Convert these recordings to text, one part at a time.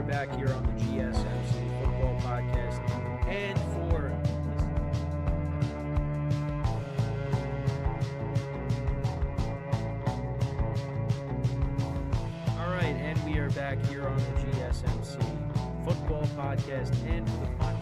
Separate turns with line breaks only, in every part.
back here on the GSMC Football Podcast. And we are back here on the GSMC Football Podcast. And for the final.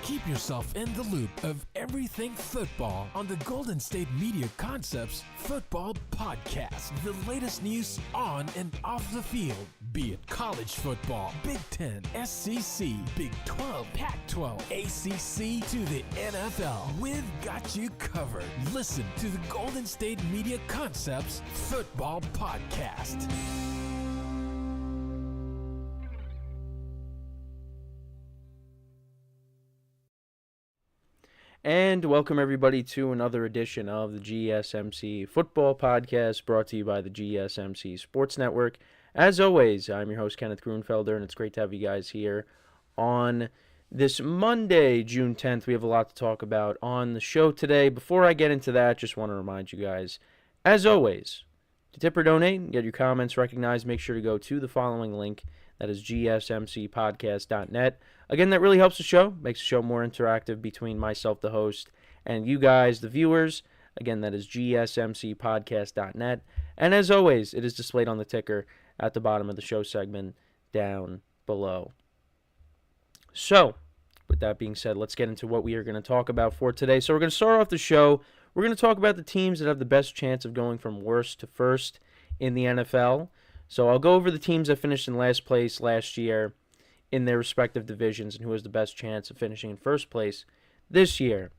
Keep yourself in the loop of everything football on the Golden State Media Concepts Football Podcast. The latest news on and off the field, be it college football, Big Ten, SEC, Big 12, Pac-12, ACC to the NFL. We've got you covered. Listen to the Golden State Media Concepts Football Podcast.
And welcome everybody to another edition of the GSMC Football Podcast, brought to you by the GSMC Sports Network. As always, I'm your host, Kenneth Grunfelder, and it's great to have you guys here on this Monday, June 10th. We have a lot to talk about on the show today. Before I get into that, just want to remind you guys, as always, to tip or donate and get your comments recognized, make sure to go to the following link. That is gsmcpodcast.net. Again, that really helps the show, makes the show more interactive between myself, the host, and you guys, the viewers. Again, that is gsmcpodcast.net. And as always, it is displayed on the ticker at the bottom of the show segment down below. So, with that being said, let's get into what we are going to talk about for today. So we're going to start off the show. We're going to talk about the teams that have the best chance of going from worst to first in the NFL. So I'll go over the teams that finished in last place last year in their respective divisions and who has the best chance of finishing in first place this year.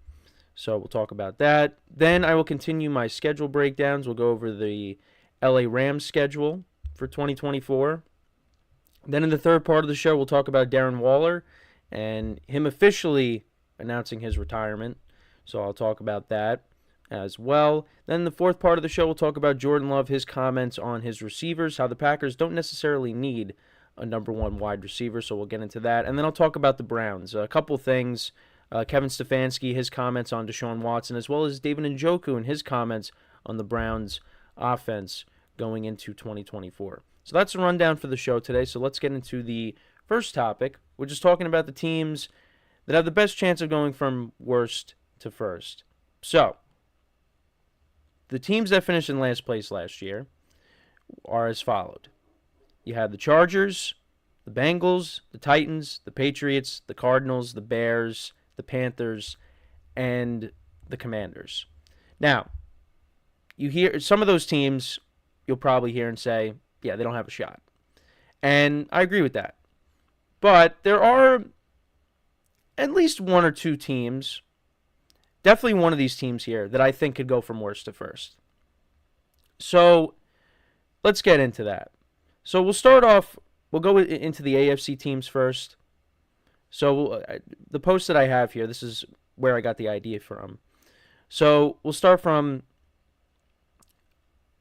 So we'll talk about that. Then I will continue my schedule breakdowns. We'll go over the LA Rams schedule for 2024. Then in the third part of the show, we'll talk about Darren Waller and him officially announcing his retirement. So I'll talk about that as well. Then the fourth part of the show, we'll talk about Jordan Love, his comments on his receivers, how the Packers don't necessarily need a number one wide receiver, so we'll get into that. And then I'll talk about the Browns. A couple things, Kevin Stefanski, his comments on Deshaun Watson, as well as David Njoku and his comments on the Browns offense going into 2024. So that's a rundown for the show today. So let's get into the first topic, which is talking about the teams that have the best chance of going from worst to first. So the teams that finished in last place last year are as followed. You have the Chargers, the Bengals, the Titans, the Patriots, the Cardinals, the Bears, the Panthers, and the Commanders. Now, you hear some of those teams, you'll probably hear and say, yeah, they don't have a shot. And I agree with that. But there are at least one or two teams, definitely one of these teams here, that I think could go from worst to first. So let's get into that. So we'll start off, we'll go into the AFC teams first. So the post that I have here, this is where I got the idea from. So we'll start from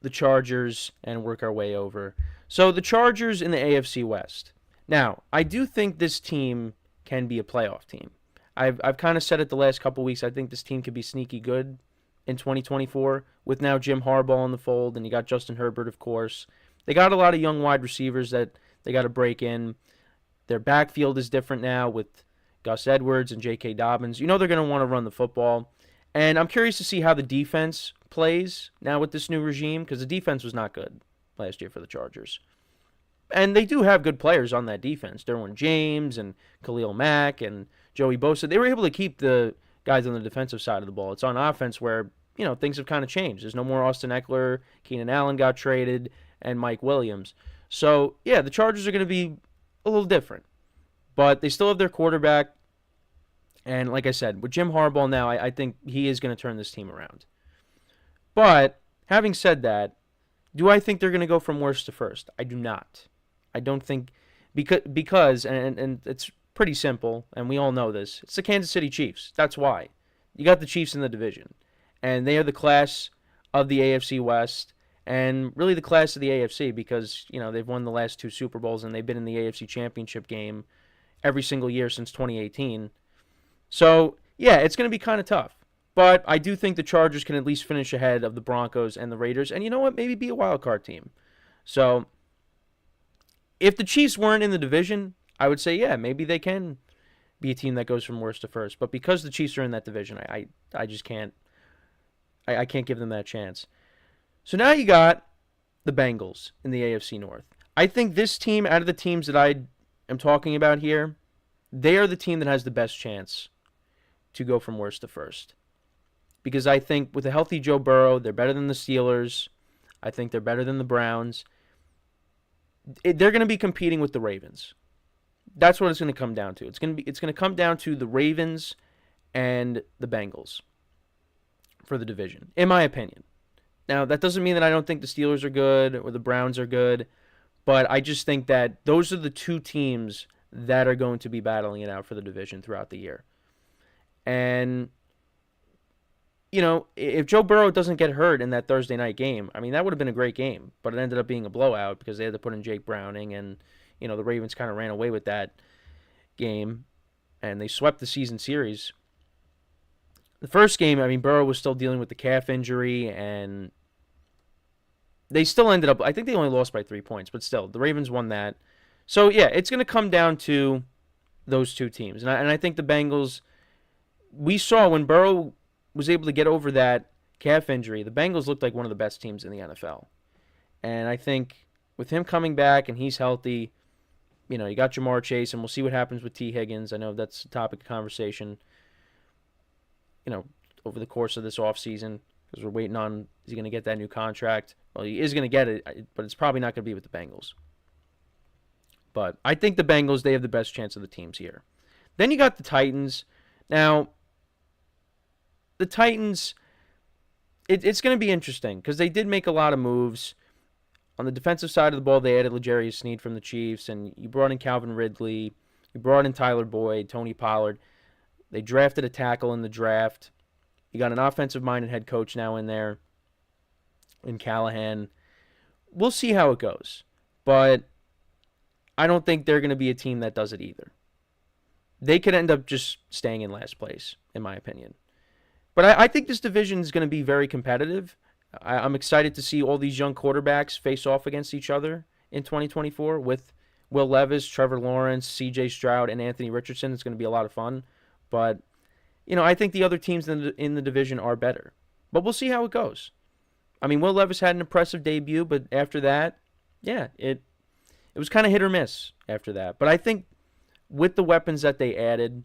the Chargers and work our way over. So the Chargers in the AFC West. Now, I do think this team can be a playoff team. I've kind of said it the last couple weeks. I think this team could be sneaky good in 2024 with now Jim Harbaugh in the fold, and you got Justin Herbert, of course. They got a lot of young wide receivers that they got to break in. Their backfield is different now with Gus Edwards and J.K. Dobbins. You know they're going to want to run the football. And I'm curious to see how the defense plays now with this new regime, because the defense was not good last year for the Chargers. And they do have good players on that defense. Derwin James and Khalil Mack and Joey Bosa. They were able to keep the guys on the defensive side of the ball. It's on offense where, things have kind of changed. There's no more Austin Eckler. Keenan Allen got traded, and Mike Williams. So, yeah, the Chargers are going to be a little different. But they still have their quarterback. And like I said, with Jim Harbaugh now, I think he is going to turn this team around. But having said that, do I think they're going to go from worst to first? I do not. I don't think because and it's pretty simple, and we all know this. It's the Kansas City Chiefs. That's why. You got the Chiefs in the division. And they are the class of the AFC West. And really the class of the AFC because, they've won the last two Super Bowls and they've been in the AFC Championship game every single year since 2018. So, yeah, it's going to be kind of tough. But I do think the Chargers can at least finish ahead of the Broncos and the Raiders. And you know what? Maybe be a wild card team. So, if the Chiefs weren't in the division, I would say, yeah, maybe they can be a team that goes from worst to first. But because the Chiefs are in that division, I just can't. I can't give them that chance. So now you got the Bengals in the AFC North. I think this team, out of the teams that I am talking about here, they are the team that has the best chance to go from worst to first. Because I think with a healthy Joe Burrow, they're better than the Steelers. I think they're better than the Browns. They're going to be competing with the Ravens. That's what it's going to come down to. It's going to come down to the Ravens and the Bengals for the division, in my opinion. Now, that doesn't mean that I don't think the Steelers are good or the Browns are good, but I just think that those are the two teams that are going to be battling it out for the division throughout the year. And, you know, if Joe Burrow doesn't get hurt in that Thursday night game, I mean, that would have been a great game, but it ended up being a blowout because they had to put in Jake Browning, and, you know, the Ravens kind of ran away with that game, and they swept the season series. The first game, I mean, Burrow was still dealing with the calf injury, and they still ended up, I think they only lost by 3 points, but still, the Ravens won that. So, yeah, it's going to come down to those two teams. And I think the Bengals, we saw when Burrow was able to get over that calf injury, the Bengals looked like one of the best teams in the NFL. And I think with him coming back and he's healthy, you know, you got Jamar Chase, and we'll see what happens with T. Higgins. I know that's a topic of conversation, you know, over the course of this offseason, because we're waiting on, is he going to get that new contract? Well, he is going to get it, but it's probably not going to be with the Bengals. But I think the Bengals, they have the best chance of the teams here. Then you got the Titans. Now, the Titans, it's going to be interesting because they did make a lot of moves. On the defensive side of the ball, they added L'Jarius Sneed from the Chiefs, and you brought in Calvin Ridley. You brought in Tyler Boyd, Tony Pollard. They drafted a tackle in the draft. You got an offensive-minded head coach now in there, in Callahan. We'll see how it goes. But I don't think they're going to be a team that does it either. They could end up just staying in last place, in my opinion. But I think this division is going to be very competitive. I'm excited to see all these young quarterbacks face off against each other in 2024 with Will Levis, Trevor Lawrence, C.J. Stroud, and Anthony Richardson. It's going to be a lot of fun. But, you know, I think the other teams in the division are better. But we'll see how it goes. I mean, Will Levis had an impressive debut, but after that, yeah, it was kind of hit or miss after that. But I think with the weapons that they added,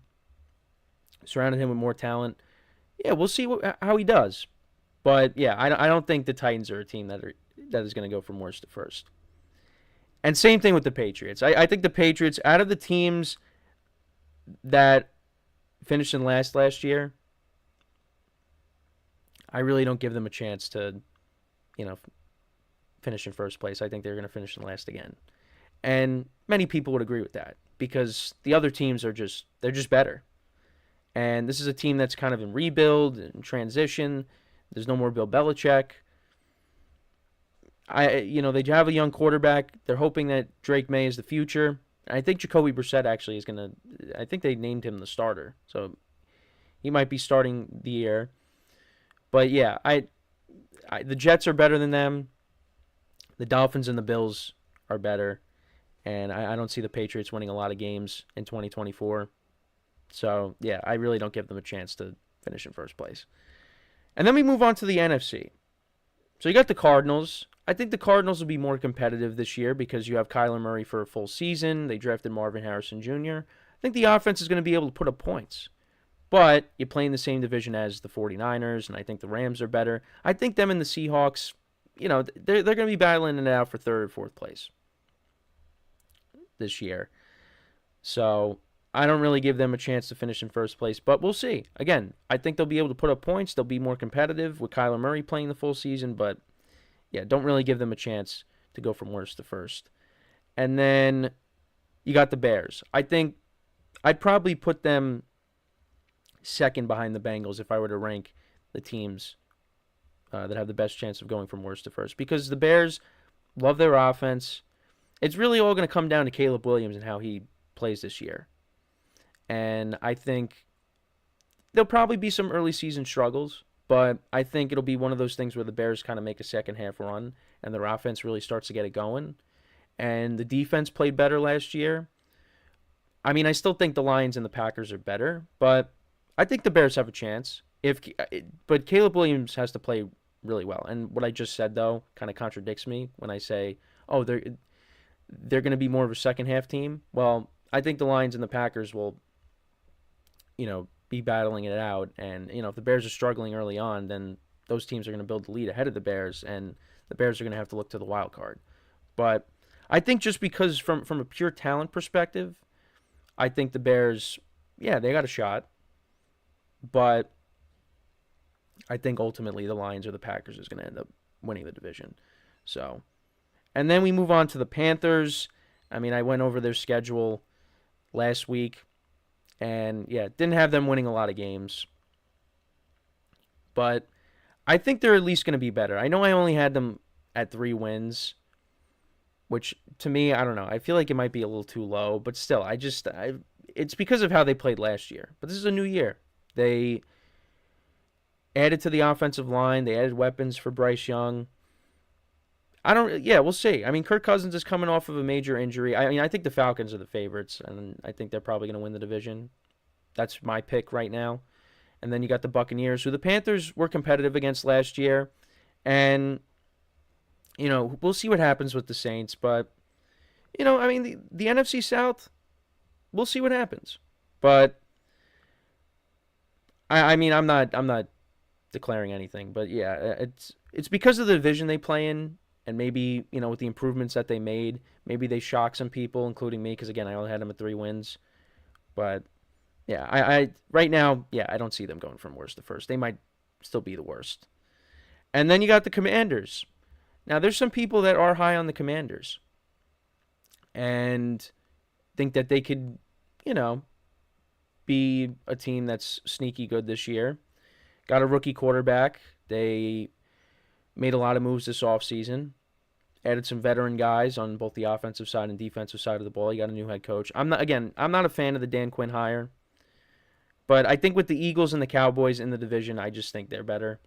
surrounded him with more talent, yeah, we'll see how he does. But, yeah, I don't think the Titans are a team that is going to go from worst to first. And same thing with the Patriots. I think the Patriots, out of the teams that finished in last year, I really don't give them a chance to, you know, finish in first place. I think they're going to finish in last again. And many people would agree with that because the other teams are they're just better. And this is a team that's kind of in rebuild and transition. There's no more Bill Belichick. They have a young quarterback. They're hoping that Drake May is the future. I think Jacoby Brissett actually is going to, I think they named him the starter. So he might be starting the year. But yeah, the Jets are better than them. The Dolphins and the Bills are better. And I don't see the Patriots winning a lot of games in 2024. So yeah, I really don't give them a chance to finish in first place. And then we move on to the NFC. So you got the Cardinals. I think the Cardinals will be more competitive this year because you have Kyler Murray for a full season. They drafted Marvin Harrison Jr. I think the offense is going to be able to put up points. But you play in the same division as the 49ers, and I think the Rams are better. I think them and the Seahawks, you know, they're going to be battling it out for third or fourth place this year. So I don't really give them a chance to finish in first place, but we'll see. Again, I think they'll be able to put up points. They'll be more competitive with Kyler Murray playing the full season, but yeah, don't really give them a chance to go from worst to first. And then you got the Bears. I think I'd probably put them second behind the Bengals if I were to rank the teams that have the best chance of going from worst to first, because the Bears love their offense. It's really all going to come down to Caleb Williams and how he plays this year. And I think there'll probably be some early season struggles, but I think it'll be one of those things where the Bears kind of make a second half run and their offense really starts to get it going. And the defense played better last year. I mean, I still think the Lions and the Packers are better, but I think the Bears have a chance. But Caleb Williams has to play really well. And what I just said, though, kind of contradicts me when I say, oh, they're going to be more of a second half team. Well, I think the Lions and the Packers will, be battling it out. And, if the Bears are struggling early on, then those teams are going to build the lead ahead of the Bears, and the Bears are going to have to look to the wild card. But I think just because from a pure talent perspective, I think the Bears, yeah, they got a shot. But I think ultimately the Lions or the Packers is going to end up winning the division. So, and then we move on to the Panthers. I mean, I went over their schedule last week, and yeah, didn't have them winning a lot of games. But I think they're at least going to be better. I know I only had them at 3 wins, which to me, I don't know. I feel like it might be a little too low, but still, it's because of how they played last year. But this is a new year. They added to the offensive line. They added weapons for Bryce Young. We'll see. I mean, Kirk Cousins is coming off of a major injury. I mean, I think the Falcons are the favorites, and I think they're probably going to win the division. That's my pick right now. And then you got the Buccaneers, who the Panthers were competitive against last year. And, we'll see what happens with the Saints. But, I mean, the NFC South, we'll see what happens. But, I mean, I'm not declaring anything. But, yeah, it's because of the division they play in. And maybe, with the improvements that they made, maybe they shock some people, including me, because, again, I only had them at 3 wins. But, yeah, I right now, yeah, I don't see them going from worst to first. They might still be the worst. And then you got the Commanders. Now, there's some people that are high on the Commanders and think that they could, be a team that's sneaky good this year. Got a rookie quarterback. They made a lot of moves this offseason. Added some veteran guys on both the offensive side and defensive side of the ball. You got a new head coach. I'm not a fan of the Dan Quinn hire. But I think with the Eagles and the Cowboys in the division, I just think they're better.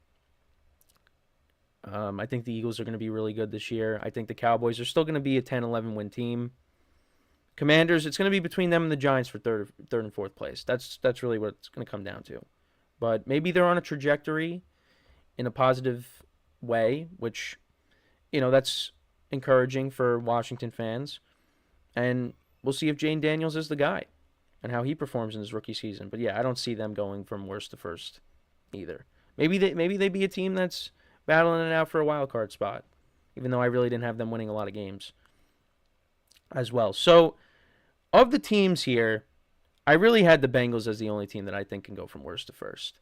I think the Eagles are going to be really good this year. I think the Cowboys are still going to be a 10-11 win team. Commanders, it's going to be between them and the Giants for third and fourth place. That's really what it's going to come down to. But maybe they're on a trajectory in a positive way, which, that's encouraging for Washington fans. And we'll see if Jane Daniels is the guy and how he performs in his rookie season. But yeah, I don't see them going from worst to first either. Maybe they be a team that's battling it out for a wild card spot, even though I really didn't have them winning a lot of games as well. So, of the teams here, I really had the Bengals as the only team that I think can go from worst to first.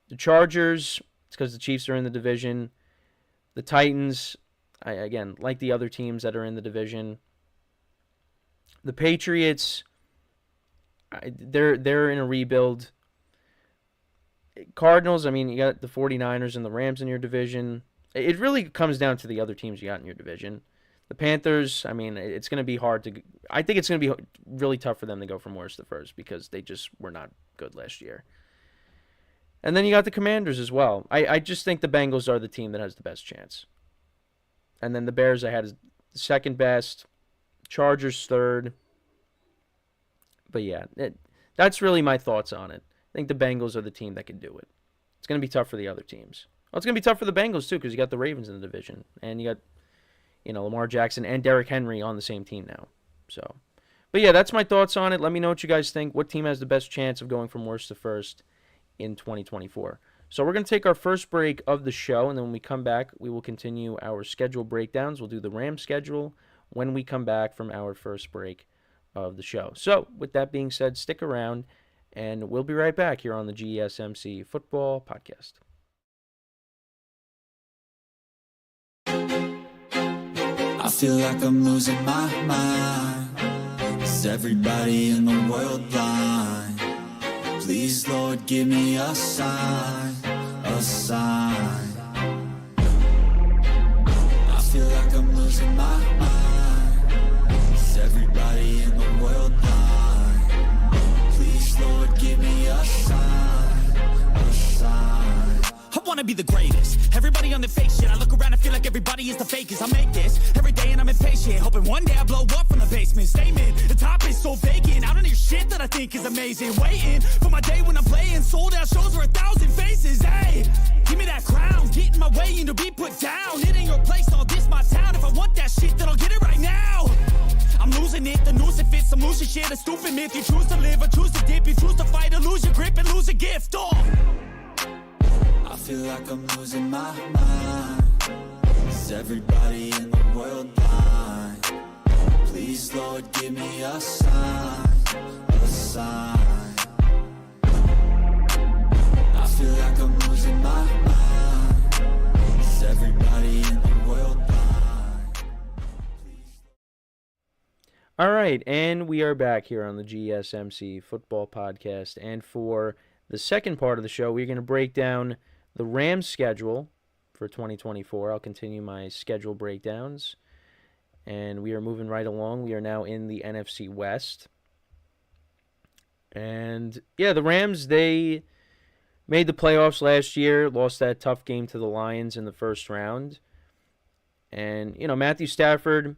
The Chargers, it's because the Chiefs are in the division. The Titans, again, like the other teams that are in the division. The Patriots, they're in a rebuild. Cardinals, I mean, you got the 49ers and the Rams in your division. It really comes down to the other teams you got in your division. The Panthers, I mean, it's going to be hard to... I think it's going to be really tough for them to go from worst to first because they just were not good last year. And then you got the Commanders as well. I just think the Bengals are the team that has the best chance. And then the Bears I had as second best. Chargers third. But yeah, that's really my thoughts on it. I think the Bengals are the team that can do it. It's going to be tough for the other teams. Well, it's going to be tough for the Bengals, too, because you got the Ravens in the division. And you got, Lamar Jackson and Derrick Henry on the same team now. So, but yeah, that's my thoughts on it. Let me know what you guys think. What team has the best chance of going from worst to first in 2024? So we're going to take our first break of the show, and then when we come back, we will continue our schedule breakdowns. We'll do the Rams schedule when we come back from our first break of the show. So, with that being said, stick around, and we'll be right back here on the GSMC Football Podcast.
I feel like I'm losing my mind. Is everybody in the world blind? Please, Lord, give me a sign, a sign. I feel like I'm losing my mind. Is everybody in the world blind? Please, Lord, give me a sign. wanna be the greatest. Everybody on the fake shit. I look around and feel like everybody is the fakest. I make this every day and I'm impatient, hoping one day I blow up from the basement. Statement, the top is so vacant. I don't hear shit that I think is amazing. Waiting for my day when I'm playing sold out shows for 1,000 faces. Hey, give me that crown, get in my way and to be put down. It ain't your place, all this my town. If I want that shit, then I'll get it right now. I'm losing it, the noose it fits. I'm losing shit, a stupid myth. You choose to live or choose to dip. You choose to fight or lose your grip and lose a gift. Oh, I feel like I'm losing my mind. Is everybody in the world blind? Please, Lord, give me a sign, a sign. I feel like I'm losing my mind. Is everybody in the world blind?
All right, and we are back here on the GSMC Football Podcast. And for the second part of the show, we're going to break down the Rams' schedule for 2024. I'll continue my schedule breakdowns. And we are moving right along. We are now in the NFC West. And, yeah, the Rams, they made the playoffs last year, lost that tough game to the Lions in the first round. And, you know, Matthew Stafford,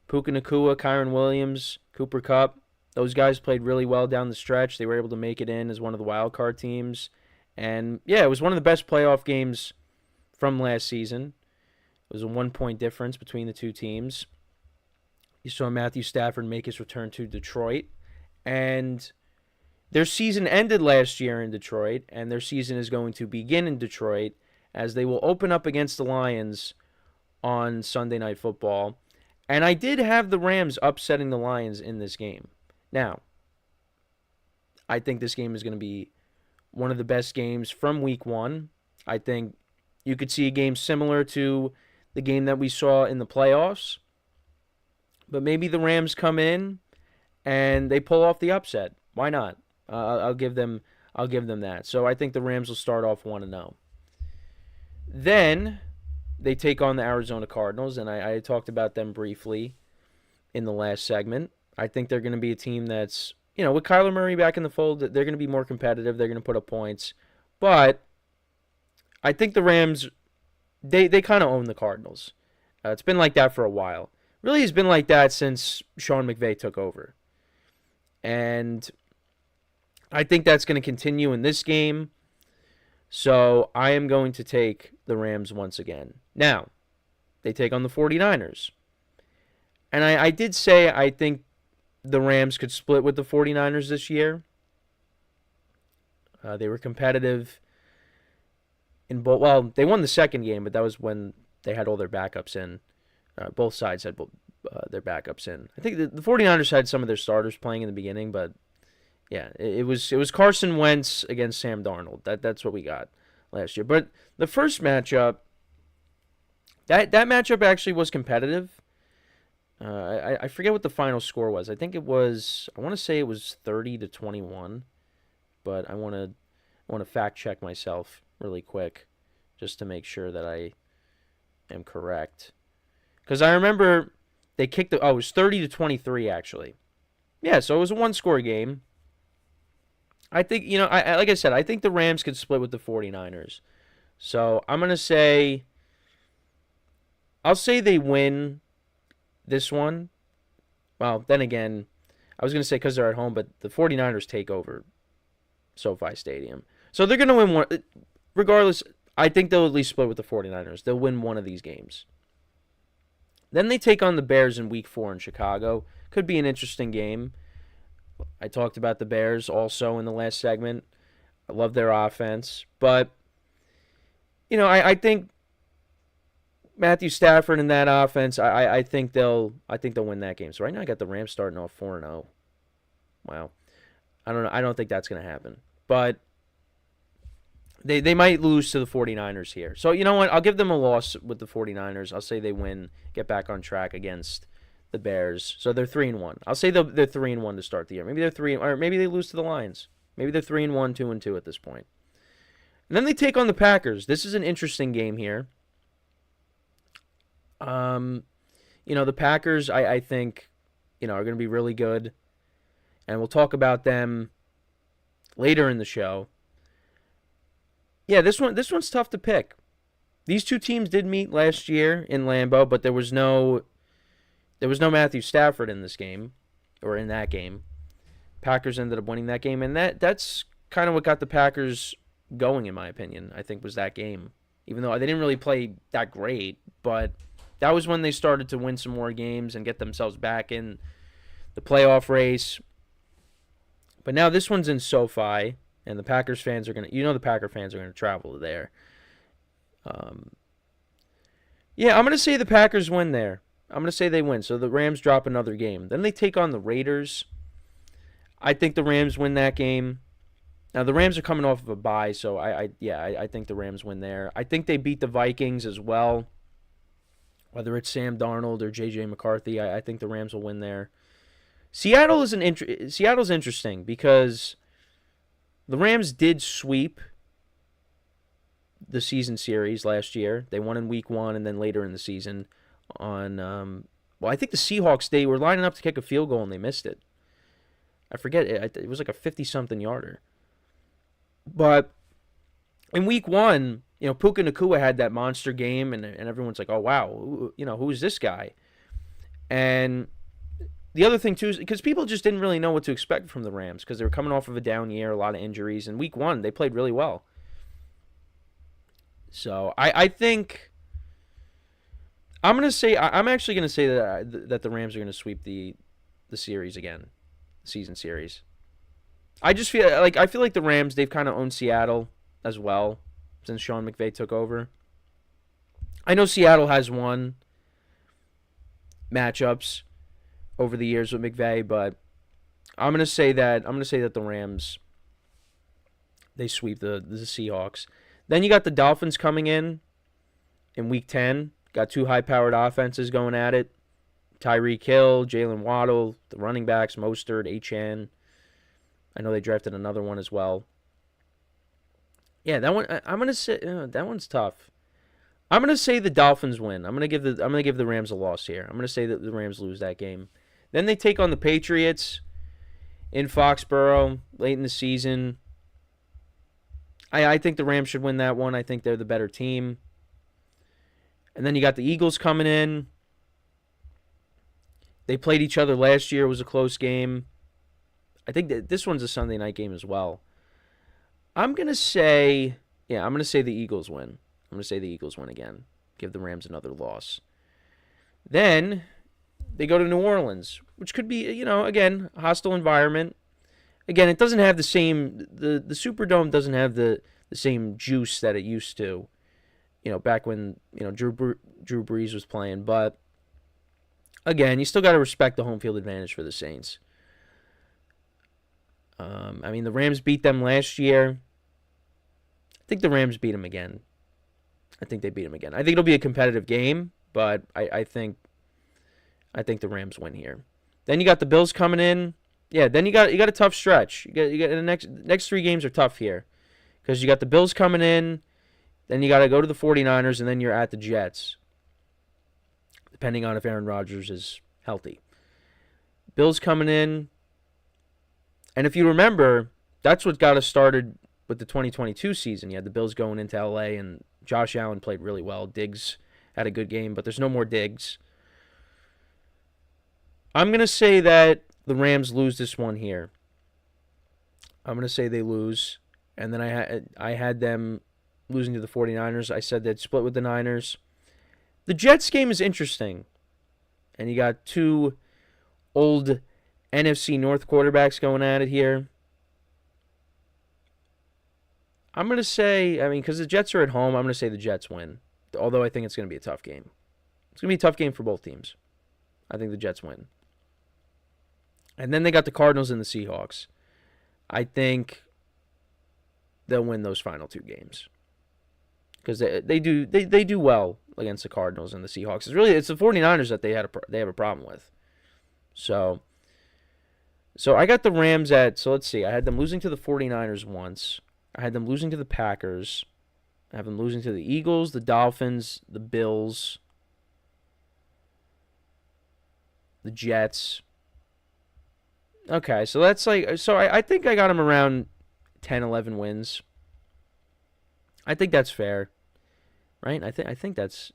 Puka Nacua, Kyron Williams, Cooper Kupp, those guys played really well down the stretch. They were able to make it in as one of the wild card teams. And, yeah, it was one of the best playoff games from last season. It was a 1-point difference between the two teams. You saw Matthew Stafford make his return to Detroit. And their season ended last year in Detroit, and their season is going to begin in Detroit as they will open up against the Lions on Sunday Night Football. And I did have the Rams upsetting the Lions in this game. Now, I think this game is going to be one of the best games from Week 1. I think you could see a game similar to the game that we saw in the playoffs. But maybe the Rams come in and they pull off the upset. Why not? I'll give them that. So I think the Rams will start off 1-0. Then they take on the Arizona Cardinals, and I talked about them briefly in the last segment. I think they're going to be a team that's, you know, with Kyler Murray back in the fold, they're going to be more competitive. They're going to put up points. But I think the Rams, they kind of own the Cardinals. It's been like that for a while. Really has been like that since Sean McVay took over. And I think that's going to continue in this game. So I am going to take the Rams once again. Now, they take on the 49ers. And I did say I think the Rams could split with the 49ers this year. They were competitive in both. Well, they won the second game, but that was when they had all their backups in. Both sides had their backups in. I think the 49ers had some of their starters playing in the beginning, but yeah, it was Carson Wentz against Sam Darnold. That's what we got last year. But the first matchup, that matchup actually was competitive. I forget what the final score was. I think it was, I want to say it was 30-21, but I want to fact check myself really quick just to make sure that I am correct. Because I remember they kicked it was 30-23 actually. Yeah, so it was a one-score game. I think, you know, I like I said, I think the Rams could split with the 49ers. So I'm going to say, I'll say they win this one. Well, then again, I was going to say because they're at home, but the 49ers take over SoFi Stadium. So they're going to win one. Regardless, I think they'll at least split with the 49ers. They'll win one of these games. Then they take on the Bears in Week 4 in Chicago. Could be an interesting game. I talked about the Bears also in the last segment. I love their offense. But, you know, I think Matthew Stafford and that offense, I think they'll win that game. So right now I got the Rams starting off 4-0. Wow. I don't know. I don't think that's going to happen. But they might lose to the 49ers here. So, you know what? I'll give them a loss with the 49ers. I'll say they win, get back on track against the Bears. So they're 3-1. I'll say they're 3-1 to start the year. Maybe they're 3, or maybe they lose to the Lions. Maybe they're 3-1, 2-2 at this point. And then they take on the Packers. This is an interesting game here. You know, the Packers, I think, you know, are going to be really good. And we'll talk about them later in the show. Yeah, this one's tough to pick. These two teams did meet last year in Lambeau, but there was no Matthew Stafford in this game, or in that game. Packers ended up winning that game, and that's kind of what got the Packers going, in my opinion. I think was that game, even though they didn't really play that great, but that was when they started to win some more games and get themselves back in the playoff race. But now this one's in SoFi, and the Packers fans are the Packer fans are gonna travel there. Yeah, I'm gonna say the Packers win there. I'm gonna say they win. So the Rams drop another game. Then they take on the Raiders. I think the Rams win that game. Now the Rams are coming off of a bye, so I think the Rams win there. I think they beat the Vikings as well. Whether it's Sam Darnold or J.J. McCarthy, I think the Rams will win there. Seattle's interesting because the Rams did sweep the season series last year. They won in week 1 and then later in the season on I think the Seahawks, they were lining up to kick a field goal and they missed it. I forget, it was like a 50-something yarder. But in week 1, Puka Nacua had that monster game, and everyone's like, oh, wow, who's this guy? And the other thing, too, is because people just didn't really know what to expect from the Rams because they were coming off of a down year, a lot of injuries. In week 1, they played really well. So I think I'm actually going to say that the Rams are going to sweep the series again, the season series. I feel like the Rams, they've kind of owned Seattle as well since Sean McVay took over. I know Seattle has won matchups over the years with McVay, but I'm gonna say that the Rams, they sweep the Seahawks. Then you got the Dolphins coming in week 10. Got two high-powered offenses going at it. Tyreek Hill, Jalen Waddle, the running backs, Mostert, Achane. I know they drafted another one as well. Yeah, that one. I'm gonna say that one's tough. I'm gonna say the Dolphins win. I'm gonna give the Rams a loss here. I'm gonna say that the Rams lose that game. Then they take on the Patriots in Foxborough late in the season. I think the Rams should win that one. I think they're the better team. And then you got the Eagles coming in. They played each other last year. It was a close game. I think that this one's a Sunday night game as well. I'm going to say the Eagles win. I'm going to say the Eagles win again. Give the Rams another loss. Then they go to New Orleans, which could be, again, a hostile environment. Again, it doesn't have the same, the Superdome doesn't have the same juice that it used to, back when, Drew Brees was playing. But, again, you still got to respect the home field advantage for the Saints. The Rams beat them last year. I think the Rams beat them again. I think they beat them again. I think it'll be a competitive game, but I think the Rams win here. Then you got the Bills coming in. Yeah, then you got a tough stretch. You got the next 3 games are tough here because you got the Bills coming in, then you got to go to the 49ers, and then you're at the Jets, depending on if Aaron Rodgers is healthy. Bills coming in, and if you remember, that's what got us started with the 2022 season. You had the Bills going into LA, and Josh Allen played really well. Diggs had a good game, but there's no more Diggs. I'm going to say that the Rams lose this one here. I'm going to say they lose. And then I had them losing to the 49ers. I said they'd split with the Niners. The Jets game is interesting. And you got 2 old NFC North quarterbacks going at it here. I'm going to say, because the Jets are at home, I'm going to say the Jets win. Although I think it's going to be a tough game. It's going to be a tough game for both teams. I think the Jets win. And then they got the Cardinals and the Seahawks. I think they'll win those final 2 games. Because they do well against the Cardinals and the Seahawks. It's the 49ers that they have a problem with. So I got the Rams let's see. I had them losing to the 49ers once. I had them losing to the Packers. I have them losing to the Eagles, the Dolphins, the Bills, the Jets. Okay, so that's I think I got them around 10, 11 wins. I think that's fair, right? I think that's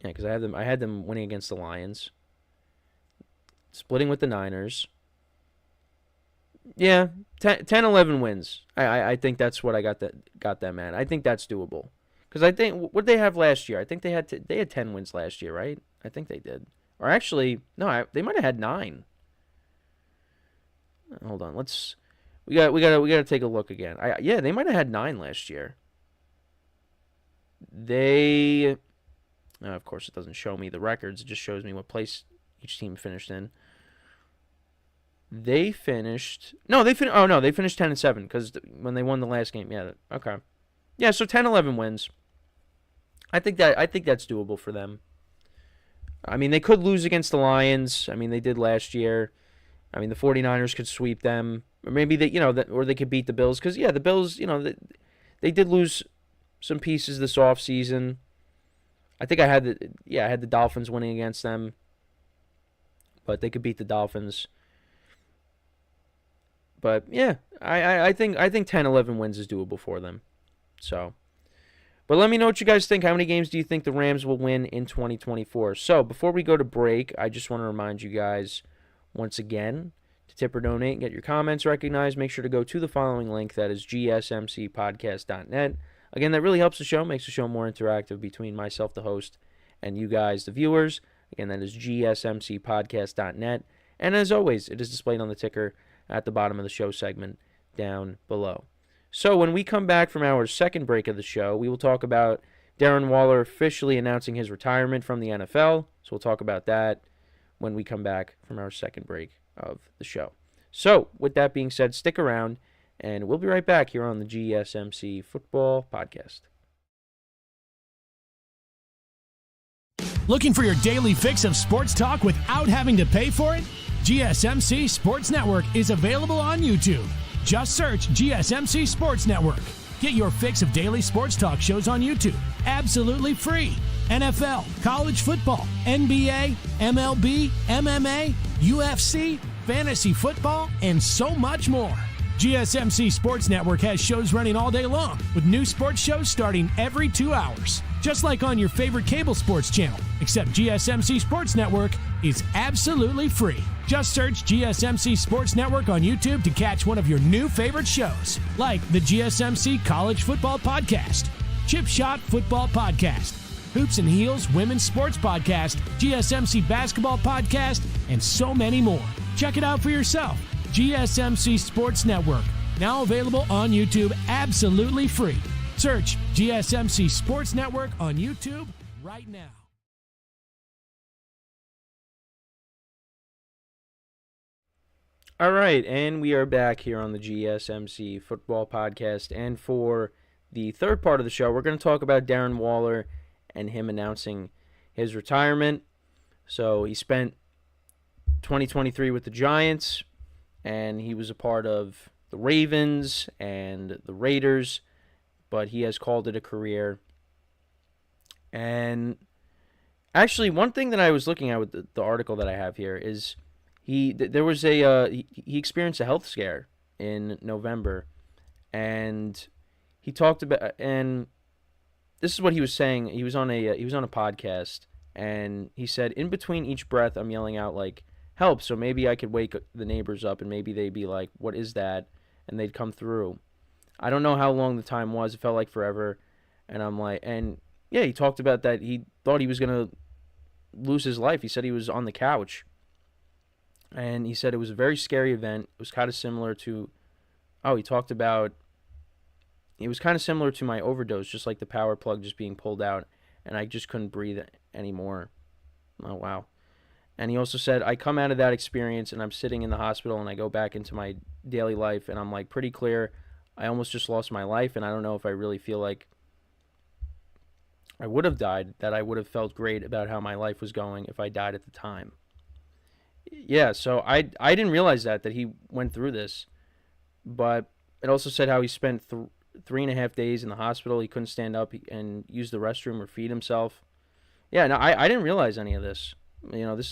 because I had them winning against the Lions, splitting with the Niners. Yeah, 10-11 wins. I think that's what I got them at. I think that's doable. Because I think what they have last year, I think they had 10 wins last year, right? I think they did. Or actually, no, they might have had 9. Hold on, we got to take a look again. Yeah, they might have had 9 last year. Of course, it doesn't show me the records. It just shows me what place each team finished in. They finished 10-7 because when they won the last game. Yeah, okay. Yeah, so 10-11 wins. I think that's doable for them. I mean, they could lose against the Lions. I mean, they did last year. I mean, the 49ers could sweep them. Or maybe or they could beat the Bills because the Bills, they did lose some pieces this offseason. I think I had the Dolphins winning against them. But they could beat the Dolphins. But yeah, I think 10-11 wins is doable for them. So, but let me know what you guys think. How many games do you think the Rams will win in 2024? So before we go to break, I just want to remind you guys once again to tip or donate and get your comments recognized. Make sure to go to the following link, that is gsmcpodcast.net. Again, that really helps the show, makes the show more interactive between myself, the host, and you guys, the viewers. Again, that is gsmcpodcast.net. And as always, it is displayed on the ticker at the bottom of the show segment down below. So when we come back from our second break of the show, we will talk about Darren Waller officially announcing his retirement from the NFL. So we'll talk about that when we come back from our second break of the show. So with that being said, stick around, and we'll be right back here on the GSMC Football Podcast.
Looking for your daily fix of sports talk without having to pay for it? GSMC Sports Network is available on YouTube. Just search GSMC Sports Network. Get your fix of daily sports talk shows on YouTube, absolutely free. NFL, college football, NBA, MLB, MMA, UFC, fantasy football, and so much more. GSMC Sports Network has shows running all day long, with new sports shows starting every 2 hours. Just like on your favorite cable sports channel, except GSMC Sports Network is absolutely free. Just search GSMC Sports Network on YouTube to catch one of your new favorite shows, like the GSMC College Football Podcast, Chip Shot Football Podcast, Hoops and Heels Women's Sports Podcast, GSMC Basketball Podcast, and so many more. Check it out for yourself. GSMC Sports Network, now available on YouTube absolutely free. Search GSMC Sports Network on YouTube right now.
All right, and we are back here on the GSMC Football Podcast. And for the third part of the show, we're going to talk about Darren Waller and him announcing his retirement. So he spent 2023 with the Giants, and he was a part of the Ravens and the Raiders, but he has called it a career. And actually, one thing that I was looking at with the article that I have here is he experienced a health scare in November, and he talked about, and this is what he was saying. He was on a podcast, and he said, in between each breath, I'm yelling out like, help, so maybe I could wake the neighbors up, and maybe they'd be like, what is that? And they'd come through. I don't know how long the time was. It felt like forever. And I'm like, and yeah, he talked about that. He thought he was going to lose his life. He said he was on the couch. And he said it was a very scary event. It was kind of similar to, he talked about, it was kind of similar to my overdose, just like the power plug just being pulled out, and I just couldn't breathe anymore. Oh, wow. And he also said, I come out of that experience, and I'm sitting in the hospital, and I go back into my daily life, and I'm like pretty clear, I almost just lost my life, and I don't know if I really feel like I would have died, that I would have felt great about how my life was going if I died at the time. Yeah, so I didn't realize that he went through this, but it also said how he spent 3.5 days in the hospital. He couldn't stand up and use the restroom or feed himself. Yeah, no, I didn't realize any of this. You know, this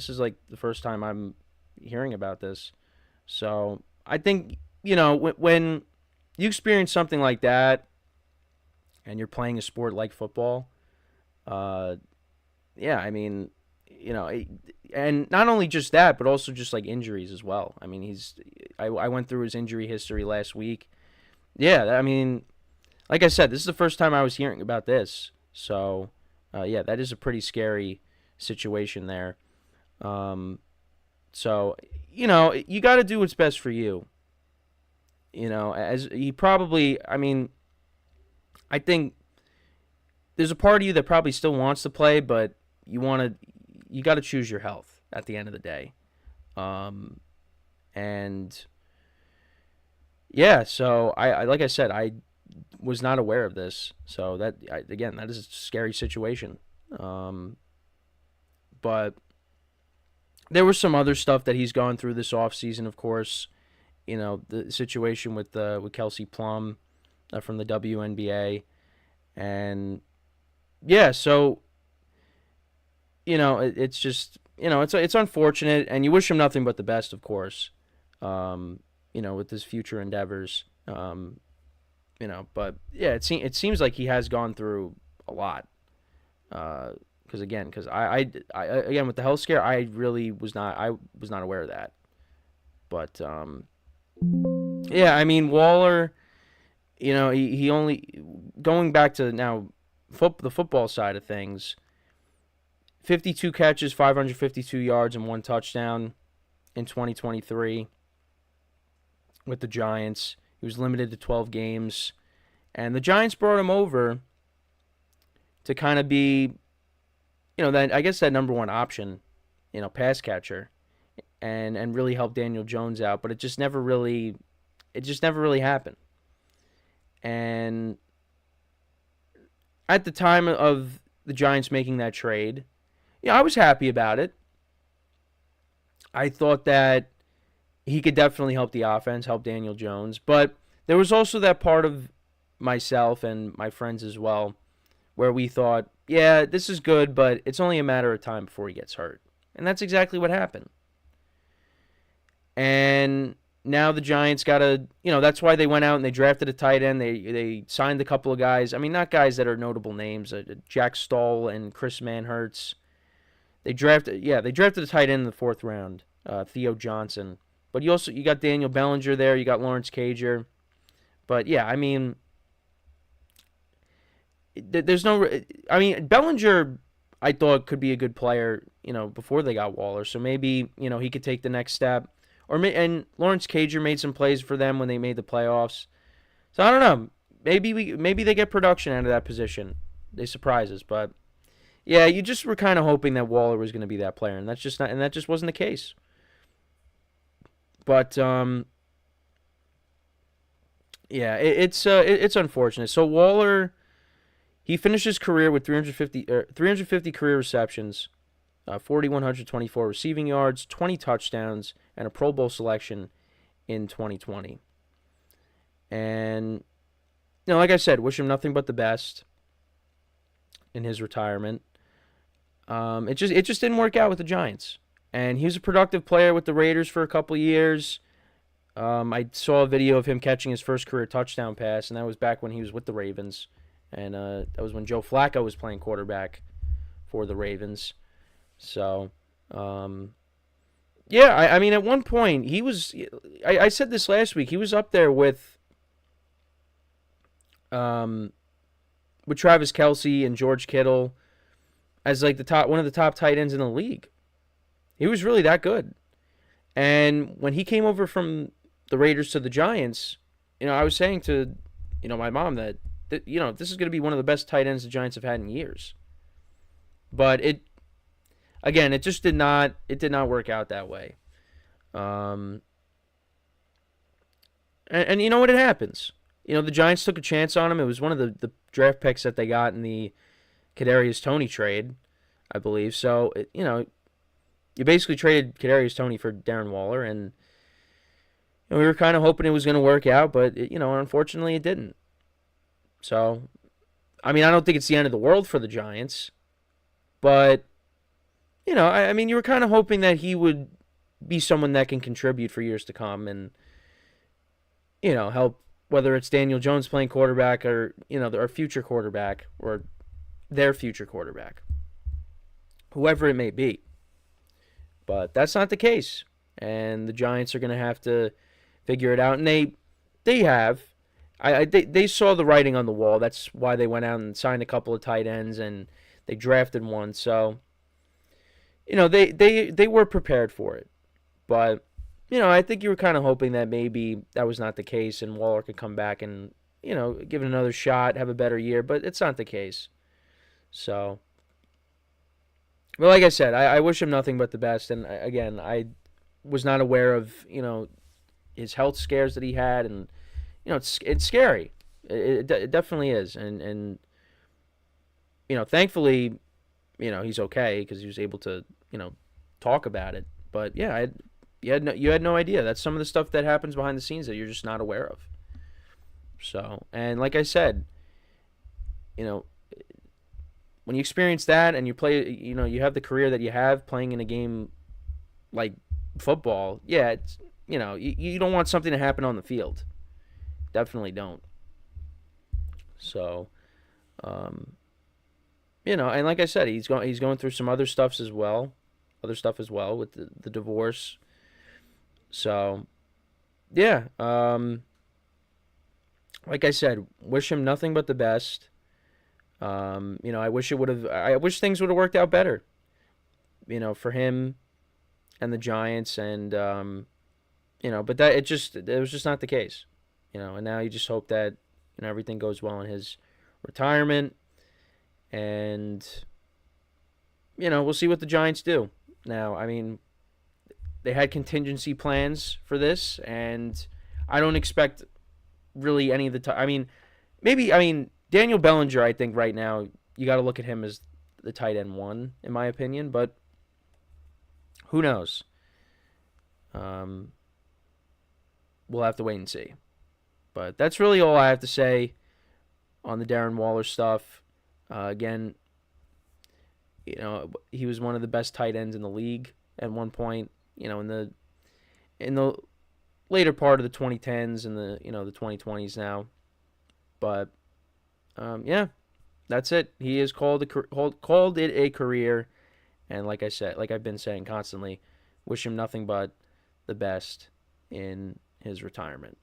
is like the first time I'm hearing about this. So I think, you know, when you experience something like that, and you're playing a sport like football, yeah, I mean, and not only just that, but also just like injuries as well. I mean, I went through his injury history last week. Yeah, I mean, like I said, this is the first time I was hearing about this. So, yeah, that is a pretty scary situation there. So, you got to do what's best for you. As he probably, I mean, I think there's a part of you that probably still wants to play, but you got to choose your health at the end of the day. And yeah, so I like I said, I was not aware of this. So that is a scary situation. But there was some other stuff that he's gone through this offseason, of course. The situation with Kelsey Plum from the WNBA. And yeah, so it's just it's unfortunate, and you wish him nothing but the best, of course. With his future endeavors. But yeah, it seems like he has gone through a lot. Because I again with the health scare, I really was not aware of that. But yeah, I mean Waller, he only going back to now the football side of things. 52 catches, 552 yards, and 1 touchdown in 2023 with the Giants. He was limited to 12 games, and the Giants brought him over to kind of be, that number one option, pass catcher, and really help Daniel Jones out. But it just never really happened. And at the time of the Giants making that trade, I was happy about it. I thought that he could definitely help the offense, help Daniel Jones. But there was also that part of myself and my friends as well where we thought, yeah, this is good, but it's only a matter of time before he gets hurt. And that's exactly what happened. And now the Giants got to, that's why they went out and they drafted a tight end. They signed a couple of guys. I mean, not guys that are notable names, Jack Stoll and Chris Manhertz. They drafted a tight end in the 4th round, Theo Johnson. But you got Daniel Bellinger there, you got Lawrence Cager. But yeah, I mean, Bellinger I thought could be a good player, before they got Waller. So maybe, he could take the next step. And Lawrence Cager made some plays for them when they made the playoffs. So I don't know. Maybe they get production out of that position. They surprise us, but yeah, you just were kind of hoping that Waller was going to be that player, and that just wasn't the case. But yeah, it's unfortunate. So Waller, he finished his career with 350 career receptions, 4,124 receiving yards, 20 touchdowns, and a Pro Bowl selection in 2020. And like I said, wish him nothing but the best in his retirement. It just didn't work out with the Giants. And he was a productive player with the Raiders for a couple years. I saw a video of him catching his first career touchdown pass, and that was back when he was with the Ravens. And that was when Joe Flacco was playing quarterback for the Ravens. So, yeah, I mean, at one point, he was... I said this last week. He was up there with Travis Kelce and George Kittle as like one of the top tight ends in the league. He was really that good. And when he came over from the Raiders to the Giants, I was saying to, my mom that this is going to be one of the best tight ends the Giants have had in years. But it just did not work out that way. And you know what? It happens. The Giants took a chance on him. It was one of the draft picks that they got in the Kadarius Toney trade, I believe. So, you basically traded Kadarius Toney for Darren Waller, and we were kind of hoping it was going to work out, but unfortunately it didn't. So, I mean, I don't think it's the end of the world for the Giants, but I mean, you were kind of hoping that he would be someone that can contribute for years to come and help whether it's Daniel Jones playing quarterback or, our future quarterback or their future quarterback, whoever it may be. But that's not the case. And the Giants are going to have to figure it out. And they have. They saw the writing on the wall. That's why they went out and signed a couple of tight ends and they drafted one. So, they were prepared for it. But, I think you were kind of hoping that maybe that was not the case and Waller could come back and, give it another shot, have a better year. But it's not the case. So, well, like I said, I wish him nothing but the best. And again, I was not aware of, his health scares that he had. And, it's scary. It definitely is. And thankfully, he's okay because he was able to, talk about it. But yeah, you had no idea. That's some of the stuff that happens behind the scenes that you're just not aware of. So, and like I said, when you experience that and you play, you have the career that you have playing in a game like football, yeah, it's, you don't want something to happen on the field. Definitely don't. So, and like I said, he's going through some other stuff as well with the divorce. So, yeah, like I said, wish him nothing but the best. I wish things would have worked out better, for him and the Giants and, but it was just not the case, and now you just hope that, everything goes well in his retirement and, we'll see what the Giants do. Now, I mean, they had contingency plans for this and I don't expect really any of the time. Daniel Bellinger, I think right now, you got to look at him as the tight end one, in my opinion, but who knows? We'll have to wait and see. But that's really all I have to say on the Darren Waller stuff. Again, he was one of the best tight ends in the league at one point, in the later part of the 2010s and the 2020s now. But yeah, that's it. He has called it a career, and like I said, like I've been saying constantly, wish him nothing but the best in his retirement.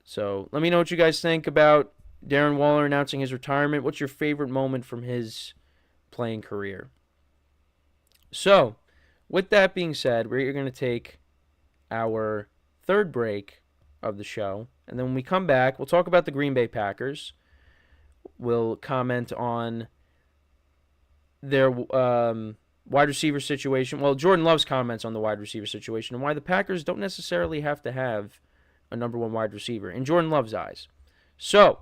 So let me know what you guys think about Darren Waller announcing his retirement. What's your favorite moment from his playing career? So, with that being said, we're going to take our third break of the show, and then when we come back, we'll talk about the Green Bay Packers. We'll comment on their wide receiver situation. Well, Jordan Love's comments on the wide receiver situation and why the Packers don't necessarily have to have a number one wide receiver in Jordan Love's eyes. So,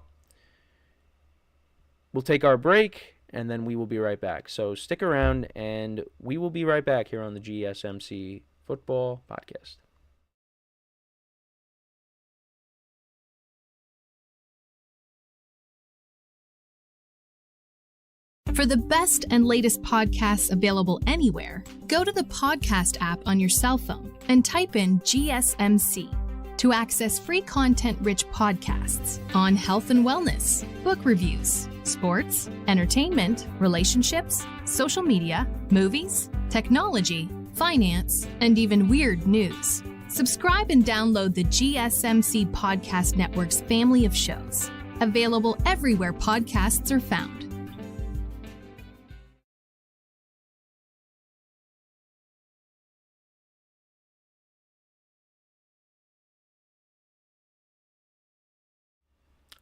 we'll take our break, and then we will be right back. So, stick around, and we will be right back here on the GSMC Football Podcast.
For the best and latest podcasts available anywhere, go to the podcast app on your cell phone and type in GSMC to access free content-rich podcasts on health and wellness, book reviews, sports, entertainment, relationships, social media, movies, technology, finance, and even weird news. Subscribe and download the GSMC Podcast Network's family of shows, available everywhere podcasts are found.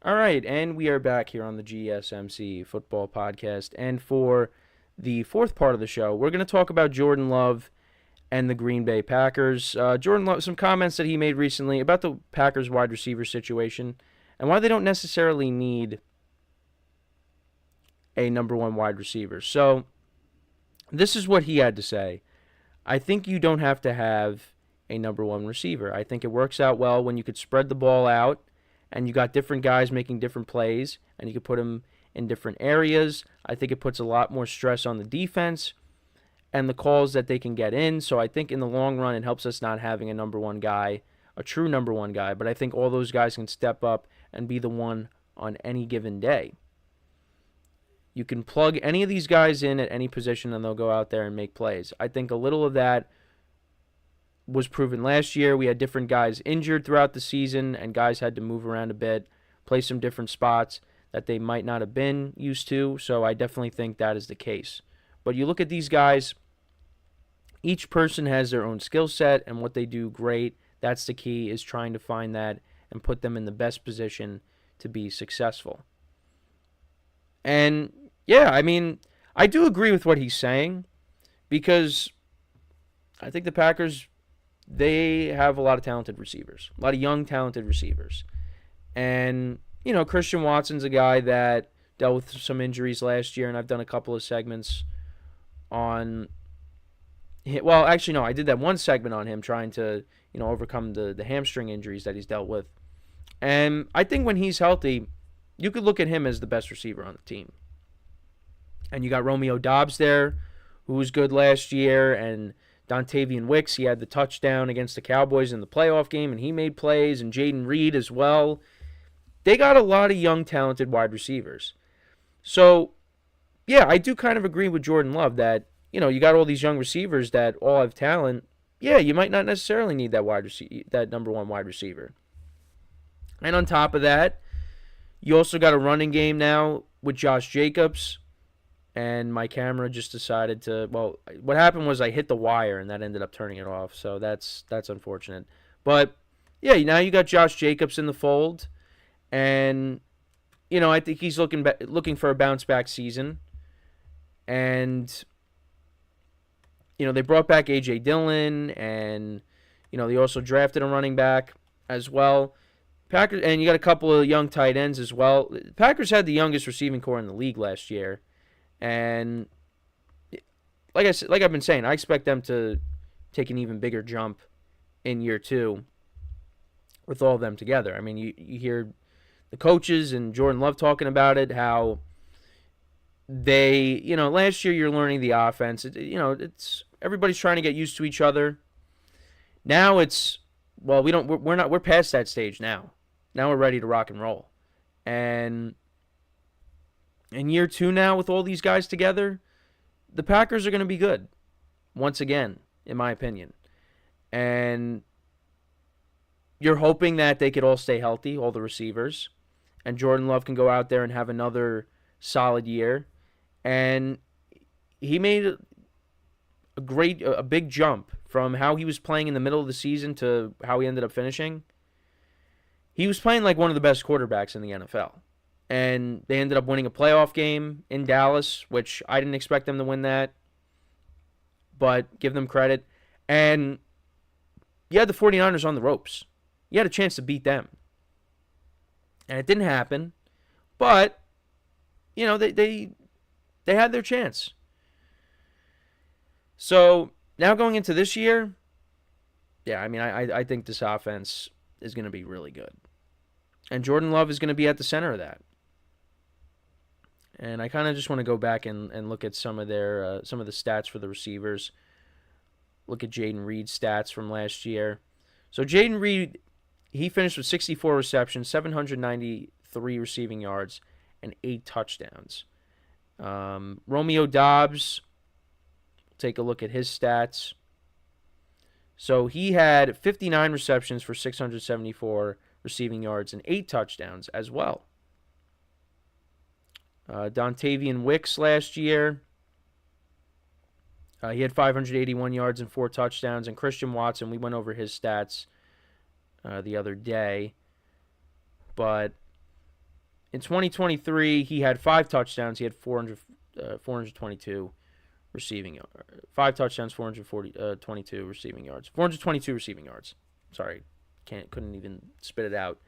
All right, and we are back here on the GSMC Football Podcast. And for the fourth part of the show, we're going to talk about Jordan Love and the Green Bay Packers. Jordan Love, some comments that he made recently about the Packers wide receiver situation and why they don't necessarily need a number one wide receiver. So, this is what he had to say. I think you don't have to have a number one receiver. I think it works out well when you could spread the ball out and you got different guys making different plays, and you could put them in different areas. I think it puts a lot more stress on the defense and the calls that they can get in. So I think in the long run, it helps us not having a number one guy, a true number one guy, but I think all those guys can step up and be the one on any given day. You can plug any of these guys in at any position and they'll go out there and make plays. I think a little of that was proven last year. We had different guys injured throughout the season and guys had to move around a bit, play some different spots that they might not have been used to. So I definitely think that is the case. But you look at these guys, each person has their own skill set and what they do great. That's the key, is trying to find that and put them in the best position to be successful. And yeah, I mean, I do agree with what he's saying because I think the Packers, they have a lot of talented receivers, a lot of young, talented receivers. And, you know, Christian Watson's a guy that dealt with some injuries last year, and I've done a couple of segments on, well, actually, no, I did that one segment on him trying to, you know, overcome the hamstring injuries that he's dealt with. And I think when he's healthy, you could look at him as the best receiver on the team. And you got Romeo Doubs there, who was good last year, and Dontavian Wicks, he had the touchdown against the Cowboys in the playoff game, and he made plays, and Jaden Reed as well. They got a lot of young, talented wide receivers. So, yeah, I do kind of agree with Jordan Love that, you know, you got all these young receivers that all have talent. Yeah, you might not necessarily need that number one wide receiver. And on top of that, you also got a running game now with Josh Jacobs. And my camera just decided to, well, what happened was I hit the wire and that ended up turning it off. So that's unfortunate. But, yeah, now you got Josh Jacobs in the fold. And, you know, I think he's looking for a bounce-back season. And, you know, they brought back A.J. Dillon. And, you know, they also drafted a running back as well. Packers, and you got a couple of young tight ends as well. Packers had the youngest receiving core in the league last year. And like I said, like I've been saying, I expect them to take an even bigger jump in year two with all of them together. I mean, you hear the coaches and Jordan Love talking about it, how they, you know, last year you're learning the offense. It's everybody's trying to get used to each other. Now it's, well, we're past that stage now. Now we're ready to rock and roll. And in year two now, with all these guys together, the Packers are going to be good. Once again, in my opinion. And you're hoping that they could all stay healthy, all the receivers. And Jordan Love can go out there and have another solid year. And he made a big jump from how he was playing in the middle of the season to how he ended up finishing. He was playing like one of the best quarterbacks in the NFL. And they ended up winning a playoff game in Dallas, which I didn't expect them to win that. But give them credit. And you had the 49ers on the ropes. You had a chance to beat them. And it didn't happen. But, you know, they had their chance. So, now going into this year, yeah, I mean, I think this offense is going to be really good. And Jordan Love is going to be at the center of that. And I kind of just want to go back and look at some of the stats for the receivers. Look at Jaden Reed's stats from last year. So Jaden Reed, he finished with 64 receptions, 793 receiving yards, and 8 touchdowns. Romeo Doubs, take a look at his stats. So he had 59 receptions for 674 receiving yards and 8 touchdowns as well. Dontavian Wicks last year, he had 581 yards and 4 touchdowns. And Christian Watson, we went over his stats the other day. But in 2023, he had 5 touchdowns. He had 422 receiving yards. 5 touchdowns, 422 receiving yards. 422 receiving yards. Sorry, couldn't even spit it out.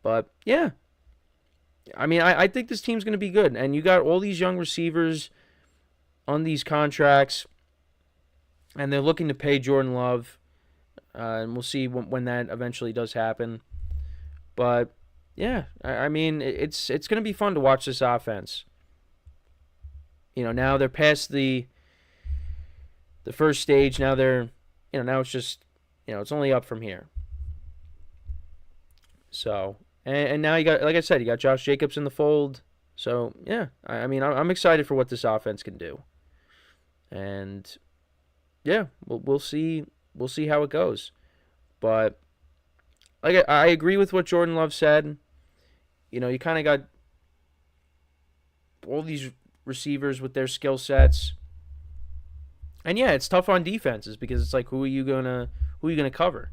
But, yeah. I mean, I think this team's going to be good. And you got all these young receivers on these contracts. And they're looking to pay Jordan Love. And we'll see when that eventually does happen. But, yeah, I mean, it's going to be fun to watch this offense. You know, now they're past the first stage. Now they're, now it's just, it's only up from here. So, and now you got, like I said, you got Josh Jacobs in the fold. So, yeah, I mean, I'm excited for what this offense can do. And, yeah, we'll see. We'll see how it goes. But, like, I agree with what Jordan Love said. You know, you kind of got all these receivers with their skill sets. And, yeah, it's tough on defenses because it's like, who are you gonna cover?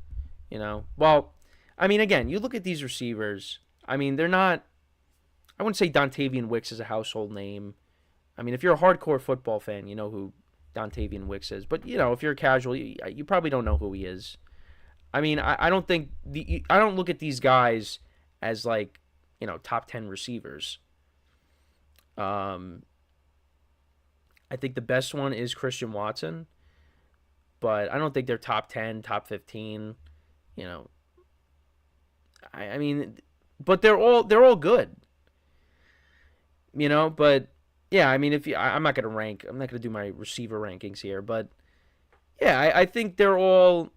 You know? Well, I mean, again, you look at these receivers. I mean, they're not, I wouldn't say Dontavian Wicks is a household name. I mean, if you're a hardcore football fan, you know who Dontavian Wicks is. But, you know, if you're a casual, you probably don't know who he is. I mean, I don't think, I don't look at these guys as like, you know, top 10 receivers. I think the best one is Christian Watson. But I don't think they're top 10, top 15, you know. I mean, but they're all good. You know, but yeah, I mean, I'm not gonna rank. I'm not gonna do my receiver rankings here, but yeah, I think they're all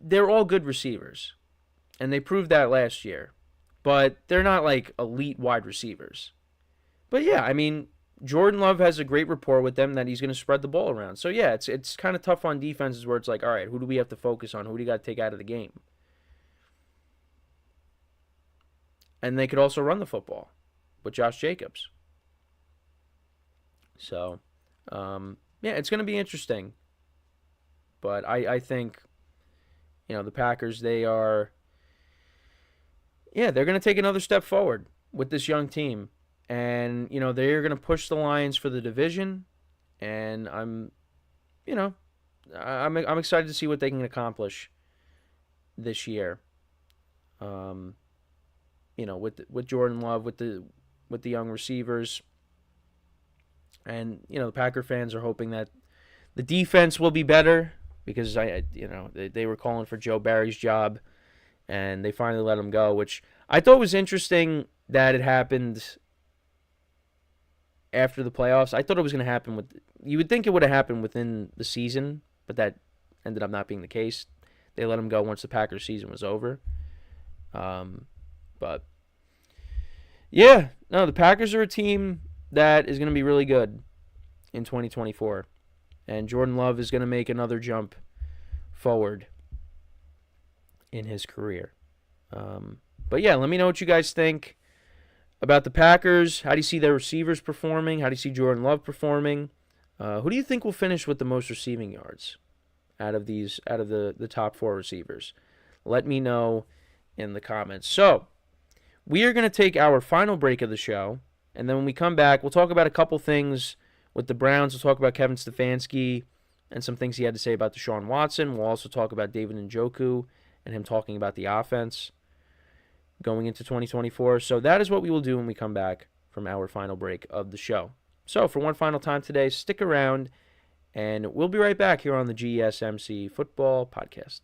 good receivers, and they proved that last year. But they're not like elite wide receivers. But yeah, I mean, Jordan Love has a great rapport with them that he's gonna spread the ball around. So yeah, it's kind of tough on defenses where it's like, all right, who do we have to focus on? Who do you got to take out of the game? And they could also run the football with Josh Jacobs. So, yeah, it's going to be interesting. But I think, you know, the Packers, they're going to take another step forward with this young team. And, you know, they're going to push the Lions for the division. And I'm excited to see what they can accomplish this year. You know, with Jordan Love, with the young receivers, and you know, the Packer fans are hoping that the defense will be better because they were calling for Joe Barry's job, and they finally let him go, which I thought was interesting that it happened after the playoffs. I thought it was going to happen you would think it would have happened within the season, but that ended up not being the case. They let him go once the Packers season was over. But, yeah, no, the Packers are a team that is going to be really good in 2024. And Jordan Love is going to make another jump forward in his career. But, yeah, let me know what you guys think about the Packers. How do you see their receivers performing? How do you see Jordan Love performing? Who do you think will finish with the most receiving yards out of the top four receivers? Let me know in the comments. So, we are going to take our final break of the show, and then when we come back, we'll talk about a couple things with the Browns. We'll talk about Kevin Stefanski and some things he had to say about Deshaun Watson. We'll also talk about David Njoku and him talking about the offense going into 2024. So that is what we will do when we come back from our final break of the show. So for one final time today, stick around, and we'll be right back here on the GSMC Football Podcast.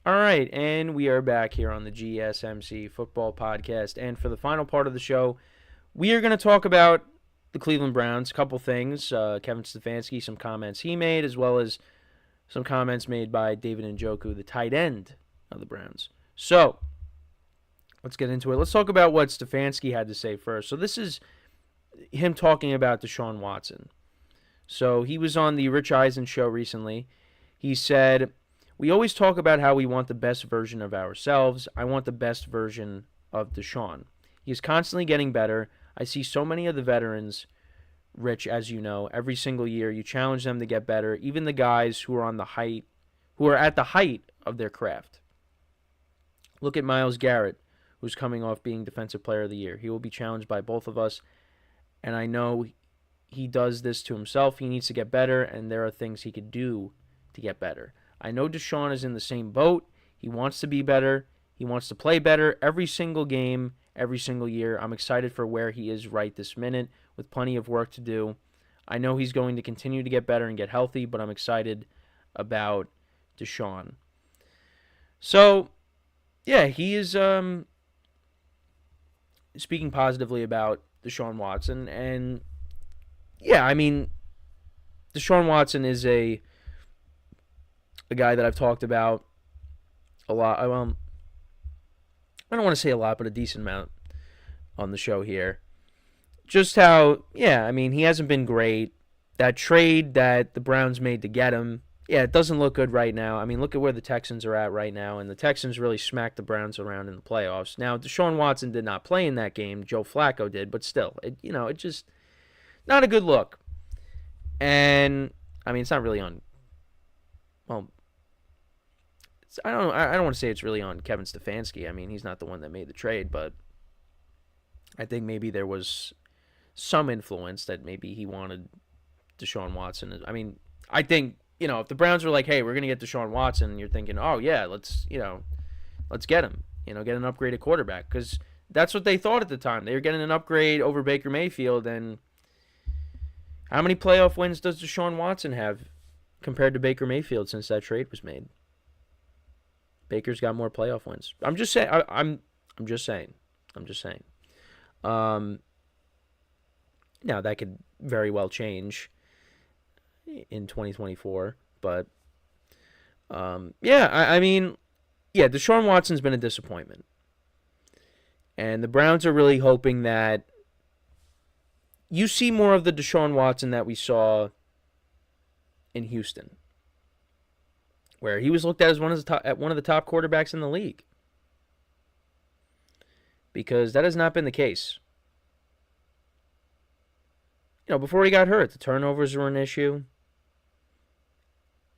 All right, and we are back here on the GSMC Football Podcast. And for the final part of the show, we are going to talk about the Cleveland Browns, a couple things. Kevin Stefanski, some comments he made, as well as some comments made by David Njoku, the tight end of the Browns. So, let's get into it. Let's talk about what Stefanski had to say first. So this is him talking about Deshaun Watson. So he was on the Rich Eisen show recently. He said, "We always talk about how we want the best version of ourselves. I want the best version of Deshaun. He is constantly getting better. I see so many of the veterans, Rich, as you know, every single year you challenge them to get better, even the guys who are at the height of their craft. Look at Myles Garrett, who's coming off being Defensive Player of the Year. He will be challenged by both of us, and I know he does this to himself. He needs to get better, and there are things he could do to get better. I know Deshaun is in the same boat. He wants to be better. He wants to play better every single game, every single year. I'm excited for where he is right this minute with plenty of work to do. I know he's going to continue to get better and get healthy, but I'm excited about Deshaun." So, yeah, he is speaking positively about Deshaun Watson. And, yeah, I mean, Deshaun Watson is a guy that I've talked about a lot. I don't want to say a lot, but a decent amount on the show here. Just how, yeah, I mean, he hasn't been great. That trade that the Browns made to get him, yeah, it doesn't look good right now. I mean, look at where the Texans are at right now, and the Texans really smacked the Browns around in the playoffs. Now, Deshaun Watson did not play in that game. Joe Flacco did, but still, it just not a good look. And, I mean, it's not really on, well, I don't want to say it's really on Kevin Stefanski. I mean, he's not the one that made the trade, but I think maybe there was some influence that maybe he wanted Deshaun Watson. I mean, I think, if the Browns were like, "Hey, we're going to get Deshaun Watson," you're thinking, "Oh, yeah, let's get him, get an upgraded quarterback," because that's what they thought at the time. They were getting an upgrade over Baker Mayfield, and how many playoff wins does Deshaun Watson have compared to Baker Mayfield since that trade was made? Baker's got more playoff wins. I'm just saying. I'm just saying. Now that could very well change in 2024, but I mean, Deshaun Watson's been a disappointment, and the Browns are really hoping that you see more of the Deshaun Watson that we saw in Houston, where he was looked at as one of the top quarterbacks in the league, because that has not been the case. Before he got hurt, the turnovers were an issue.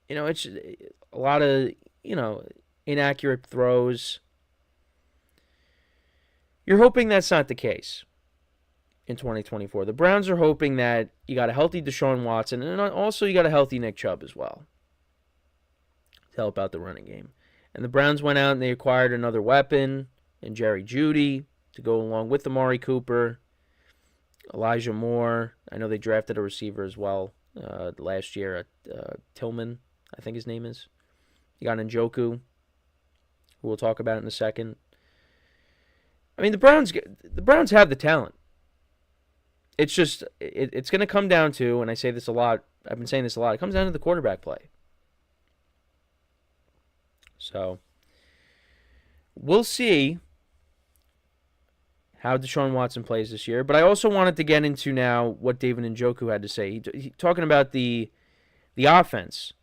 It's a lot of, inaccurate throws. You're hoping that's not the case in 2024. The Browns are hoping that you got a healthy Deshaun Watson, and also you got a healthy Nick Chubb as well to help out the running game. And the Browns went out and they acquired another weapon in Jerry Jeudy to go along with Amari Cooper, Elijah Moore. I know they drafted a receiver as well last year, Tillman, I think his name is. You got Njoku, who we'll talk about in a second. I mean, the Browns have the talent. It's just it's going to come down to, and I say this a lot, I've been saying this a lot, it comes down to the quarterback play. So, we'll see how Deshaun Watson plays this year. But I also wanted to get into now what David Njoku had to say. He talking about the offense.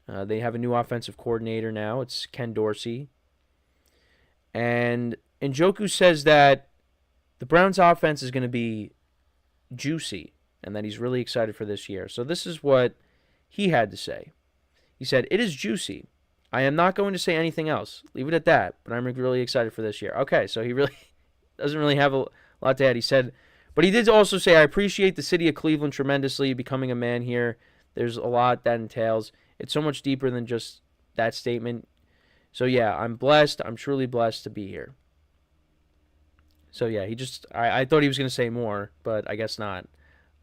They have a new offensive coordinator now. It's Ken Dorsey. And Njoku says that the Browns' offense is going to be juicy and that he's really excited for this year. So this is what he had to say. He said, "It is juicy. I am not going to say anything else. Leave it at that, but I'm really excited for this year." Okay, so he really doesn't really have a lot to add. He said, but he did also say, "I appreciate the city of Cleveland tremendously, becoming a man here. There's a lot that entails. It's so much deeper than just that statement. So yeah, I'm blessed. I'm truly blessed to be here." So yeah, I thought he was going to say more, but I guess not.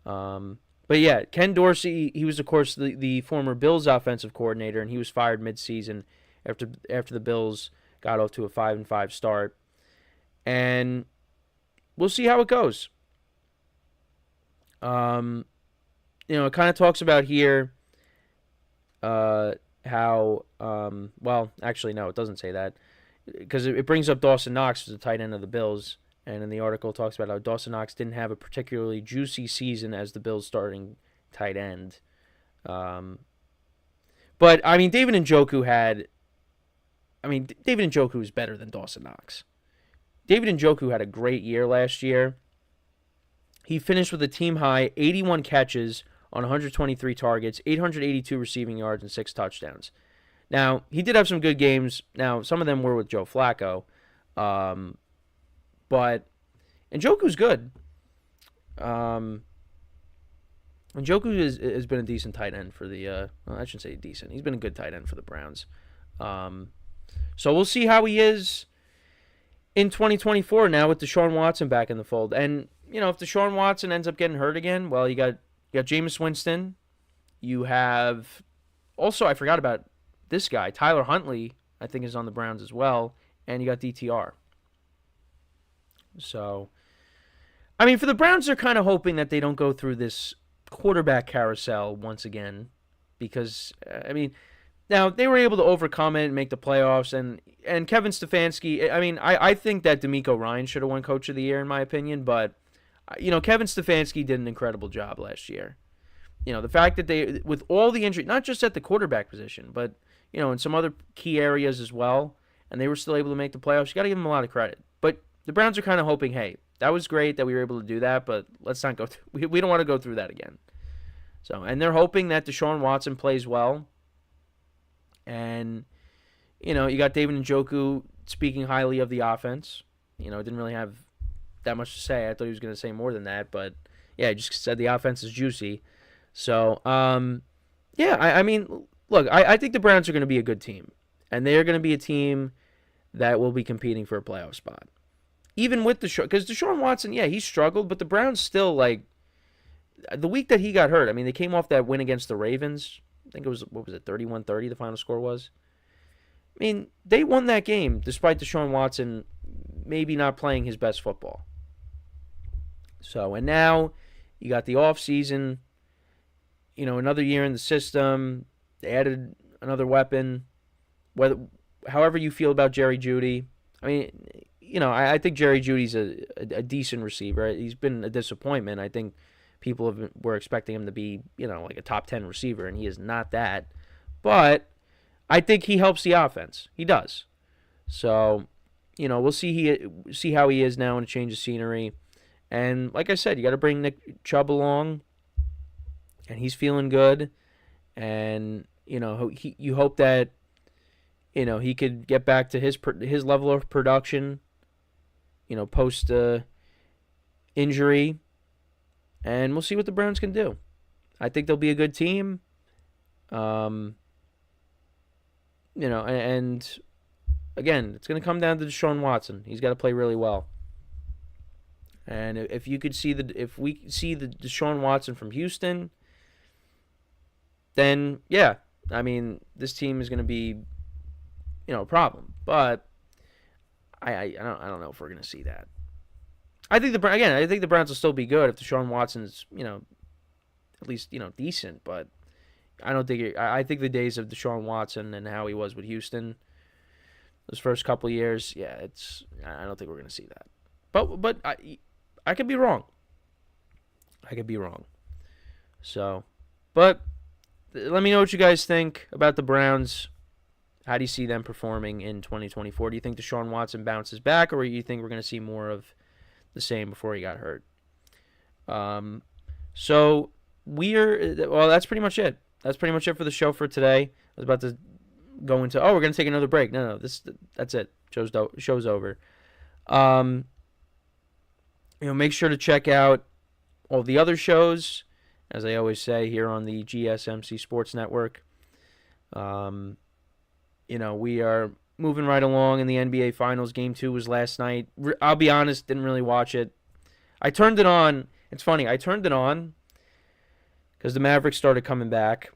But yeah, Ken Dorsey, he was of course the former Bills offensive coordinator, and he was fired mid-season after the Bills got off to a 5-5 start. And we'll see how it goes. It kind of talks about here how, well, actually, no, it doesn't say that, because it brings up Dawson Knox as the tight end of the Bills, and in the article it talks about how Dawson Knox didn't have a particularly juicy season as the Bills' starting tight end. But, I mean, David Njoku is better than Dawson Knox. David Njoku had a great year last year. He finished with a team-high 81 catches on 123 targets, 882 receiving yards, and 6 touchdowns. Now, he did have some good games. Now, some of them were with Joe Flacco. But Njoku's good. Njoku has been a decent tight end for the... well, I shouldn't say decent. He's been a good tight end for the Browns. So we'll see how he is in 2024 now with Deshaun Watson back in the fold. And, if Deshaun Watson ends up getting hurt again, well, you got Jameis Winston. You have... Also, I forgot about this guy. Tyler Huntley, I think, is on the Browns as well. And you got DTR. So, I mean, for the Browns, they're kind of hoping that they don't go through this quarterback carousel once again. Because, I mean... Now, they were able to overcome it and make the playoffs, and Kevin Stefanski, I mean, I think that DeMeco Ryans should have won Coach of the Year, in my opinion, but, Kevin Stefanski did an incredible job last year. The fact that they, with all the injury, not just at the quarterback position, but, in some other key areas as well, and they were still able to make the playoffs, you got to give them a lot of credit. But the Browns are kind of hoping, hey, that was great that we were able to do that, but let's not go through, we don't want to go through that again. So, and they're hoping that Deshaun Watson plays well. And, you got David Njoku speaking highly of the offense. Didn't really have that much to say. I thought he was going to say more than that. But, yeah, he just said the offense is juicy. So, yeah, I mean, look, I think the Browns are going to be a good team. And they're going to be a team that will be competing for a playoff spot. Even with because Deshaun Watson, yeah, he struggled. But the Browns still, the week that he got hurt, I mean, they came off that win against the Ravens. I think it was, 31-30 the final score was? I mean, they won that game despite Deshaun Watson maybe not playing his best football. So, and now you got the offseason, another year in the system. They added another weapon. However you feel about Jerry Jeudy, I mean, I think Jerry Jeudy's a decent receiver. He's been a disappointment. I think people were expecting him to be, like a top 10 receiver, and he is not that. But I think he helps the offense. He does. So, we'll see how he is now in a change of scenery. And like I said, you got to bring Nick Chubb along, and he's feeling good. And, you hope that, he could get back to his level of production, post injury. And we'll see what the Browns can do. I think they'll be a good team. And again, it's going to come down to Deshaun Watson. He's got to play really well. And if we see the Deshaun Watson from Houston, then yeah, I mean, this team is going to be, a problem. But I don't know if we're going to see that. I think the Browns will still be good if Deshaun Watson's, at least, decent. But I don't think I think the days of Deshaun Watson and how he was with Houston, those first couple of years, yeah, I don't think we're going to see that. But I could be wrong. So, but let me know what you guys think about the Browns. How do you see them performing in 2024? Do you think Deshaun Watson bounces back, or do you think we're going to see more of the same before he got hurt? So that's pretty much it. That's pretty much it for the show for today. I was about to go into, we're going to take another break. No, that's it. Show's over. Make sure to check out all the other shows, as I always say, here on the GSMC Sports Network. We are moving right along in the NBA Finals. Game 2 was last night. I'll be honest, didn't really watch it. I turned it on. It's funny. I turned it on because the Mavericks started coming back.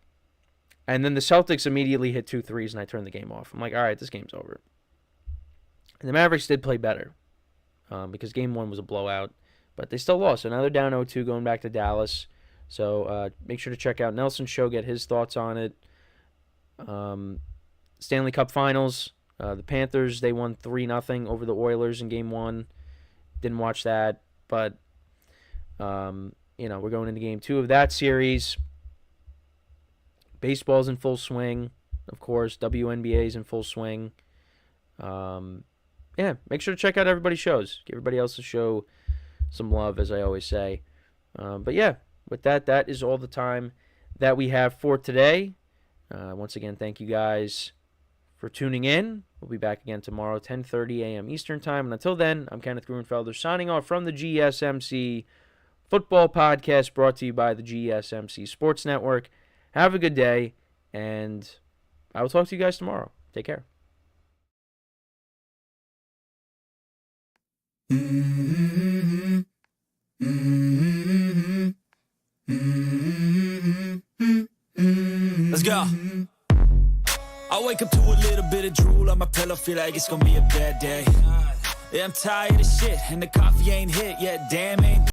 And then the Celtics immediately hit 2 threes, and I turned the game off. I'm like, all right, this game's over. And the Mavericks did play better because Game 1 was a blowout. But they still lost. So now they're down 0-2 going back to Dallas. So make sure to check out Nelson's show, get his thoughts on it. Stanley Cup Finals. The Panthers, they won 3-0 over the Oilers in Game 1. Didn't watch that. But, we're going into Game 2 of that series. Baseball's in full swing. Of course, WNBA's in full swing. Make sure to check out everybody's shows. Give everybody else's show some love, as I always say. With that is all the time that we have for today. Once again, thank you guys for tuning in. We'll be back again tomorrow, 10:30 a.m. Eastern Time. And until then, I'm Kenneth Grunfelder signing off from the GSMC Football Podcast, brought to you by the GSMC Sports Network. Have a good day, and I will talk to you guys tomorrow. Take care.
Let's go. I wake up to a little bit of drool on my pillow, feel like it's gonna be a bad day. Yeah, I'm tired of shit, and the coffee ain't hit yet, damn ain't